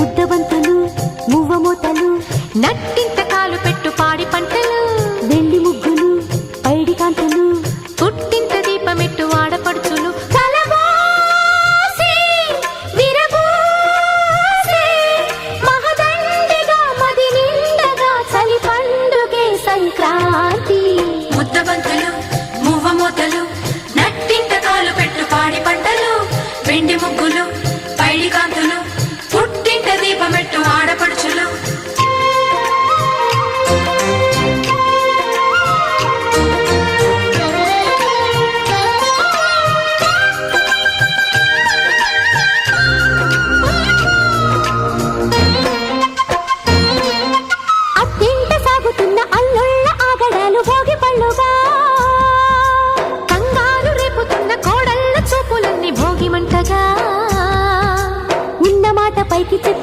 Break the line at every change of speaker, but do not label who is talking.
ముద్దబంతులు మువ్వమోతలు నట్టింత కాలు పెట్టు పాడి పంటలు వెండి ముగ్గులు పైడి కాంతులు పుట్టింత దీపమెట్టు ఆడపడుచులు సంక్రాంతి
ముద్దబంతులు మువ్వమోతలు నట్టింట కాలు పెట్టు పాడి పంటలు వెండి ముగ్గులు పైడి కాంతులు పుట్టింట దీపమెట్టు